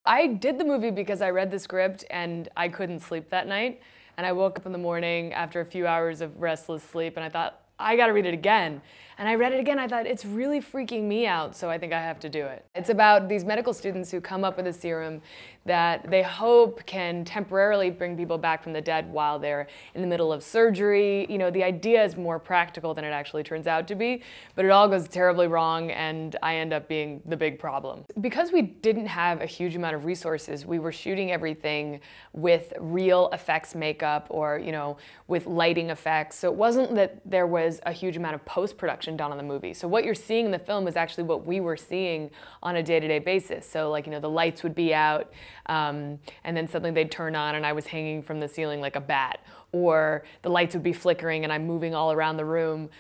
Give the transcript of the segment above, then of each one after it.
I did the movie because I read the script and I couldn't sleep that night. And I woke up in the morning after a few hours of restless sleep and I thought, I gotta read it again. And I read it again, I thought, it's really freaking me out, so I think I have to do it. It's about these medical students who come up with a serum that they hope can temporarily bring people back from the dead while they're in the middle of surgery. You know, the idea is more practical than it actually turns out to be, but it all goes terribly wrong and I end up being the big problem. Because we didn't have a huge amount of resources, we were shooting everything with real effects makeup or, you know, with lighting effects. So it wasn't that there was a huge amount of post-production done on the movie. So what you're seeing in the film is actually what we were seeing on a day-to-day basis. So like, you know, the lights would be out and then suddenly they'd turn on and I was hanging from the ceiling like a bat. Or the lights would be flickering and I'm moving all around the room,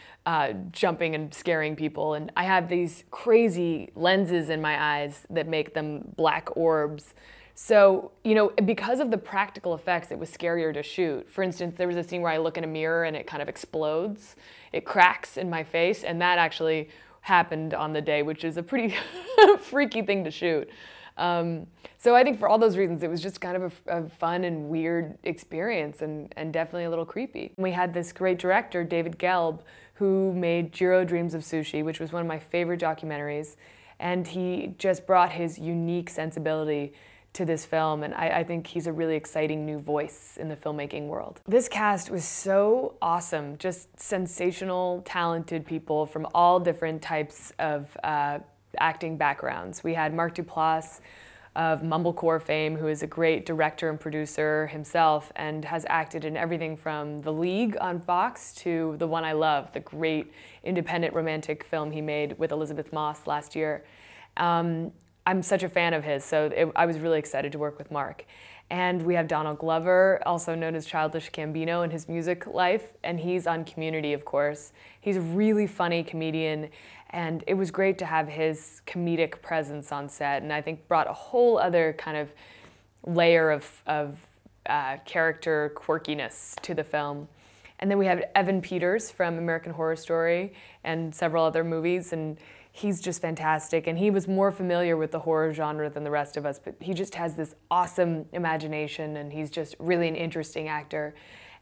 jumping and scaring people. And I have these crazy lenses in my eyes that make them black orbs. So, you know, because of the practical effects, it was scarier to shoot. For instance, there was a scene where I look in a mirror and it kind of explodes. It cracks in my face, and that actually happened on the day, which is a pretty freaky thing to shoot. So I think for all those reasons, it was just kind of a fun and weird experience and definitely a little creepy. We had this great director, David Gelb, who made Jiro Dreams of Sushi, which was one of my favorite documentaries. And he just brought his unique sensibility to this film, and I think he's a really exciting new voice in the filmmaking world. This cast was so awesome, just sensational, talented people from all different types of acting backgrounds. We had Mark Duplass of Mumblecore fame, who is a great director and producer himself and has acted in everything from The League on Fox to The One I Love, the great independent romantic film he made with Elizabeth Moss last year. I'm such a fan of his, so I was really excited to work with Mark. And we have Donald Glover, also known as Childish Gambino in his music life, and he's on Community, of course. He's a really funny comedian, and it was great to have his comedic presence on set, and I think brought a whole other kind of layer of character quirkiness to the film. And then we have Evan Peters from American Horror Story and several other movies, and he's just fantastic, and he was more familiar with the horror genre than the rest of us, but he just has this awesome imagination, and he's just really an interesting actor.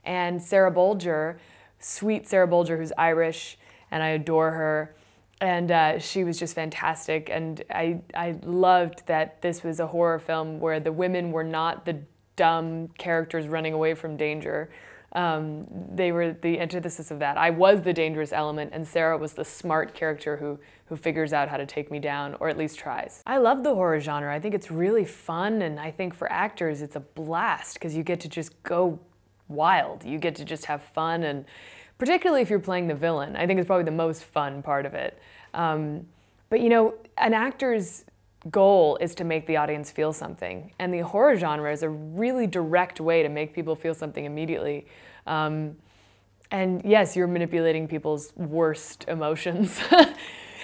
And Sarah Bolger, sweet Sarah Bolger, who's Irish, and I adore her, and she was just fantastic, and I loved that this was a horror film where the women were not the dumb characters running away from danger. They were the antithesis of that. I was the dangerous element, and Sarah was the smart character who figures out how to take me down, or at least tries. I love the horror genre. I think it's really fun, and I think for actors it's a blast because you get to just go wild. You get to just have fun, and particularly if you're playing the villain. I think it's probably the most fun part of it. But you know, an actor's goal is to make the audience feel something, and the horror genre is a really direct way to make people feel something immediately. And yes, you're manipulating people's worst emotions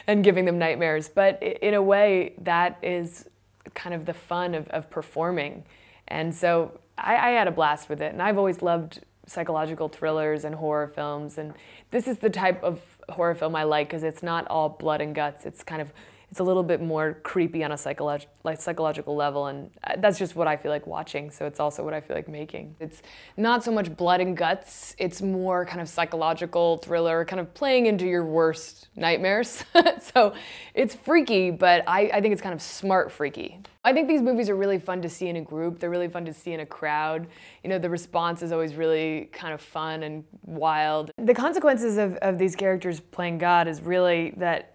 and giving them nightmares, but in a way that is kind of the fun of performing. And so I had a blast with it, and I've always loved psychological thrillers and horror films, and this is the type of horror film I like because it's not all blood and guts. It's a little bit more creepy on a psychological level, and that's just what I feel like watching, so it's also what I feel like making. It's not so much blood and guts, it's more kind of psychological thriller, kind of playing into your worst nightmares. So it's freaky, but I think it's kind of smart freaky. I think these movies are really fun to see in a group, they're really fun to see in a crowd. You know, the response is always really kind of fun and wild. The consequences of these characters playing God is really that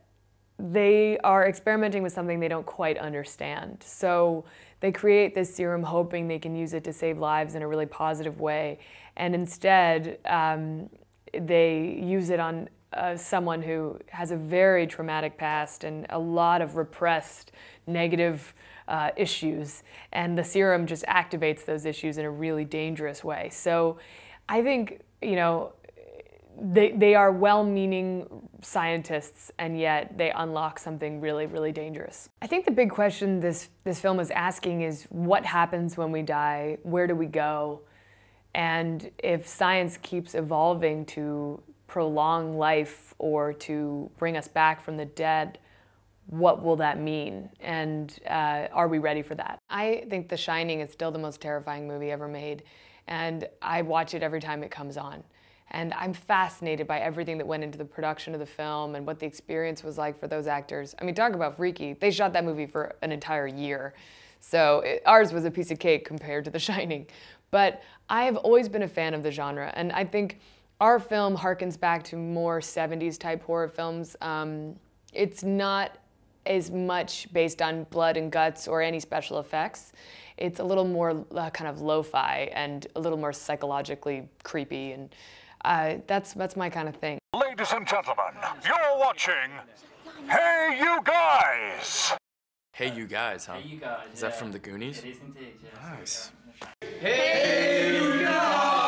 they are experimenting with something they don't quite understand. So they create this serum hoping they can use it to save lives in a really positive way. And instead, they use it on someone who has a very traumatic past and a lot of repressed negative issues. And the serum just activates those issues in a really dangerous way. So I think, you know, they are well-meaning scientists, and yet they unlock something really, really dangerous. I think the big question this film is asking is, what happens when we die? Where do we go? And if science keeps evolving to prolong life or to bring us back from the dead, what will that mean? And are we ready for that? I think The Shining is still the most terrifying movie ever made. And I watch it every time it comes on. And I'm fascinated by everything that went into the production of the film and what the experience was like for those actors. I mean, talk about freaky. They shot that movie for an entire year. So ours was a piece of cake compared to The Shining. But I have always been a fan of the genre. And I think our film harkens back to more 70s type horror films. It's not as much based on blood and guts or any special effects. It's a little more kind of lo-fi and a little more psychologically creepy, and that's my kind of thing. Ladies and gentlemen, you're watching Hey You Guys! Hey You Guys, huh? Hey You Guys. Is that from the Goonies? It is indeed, yeah. Nice. Hey You Guys!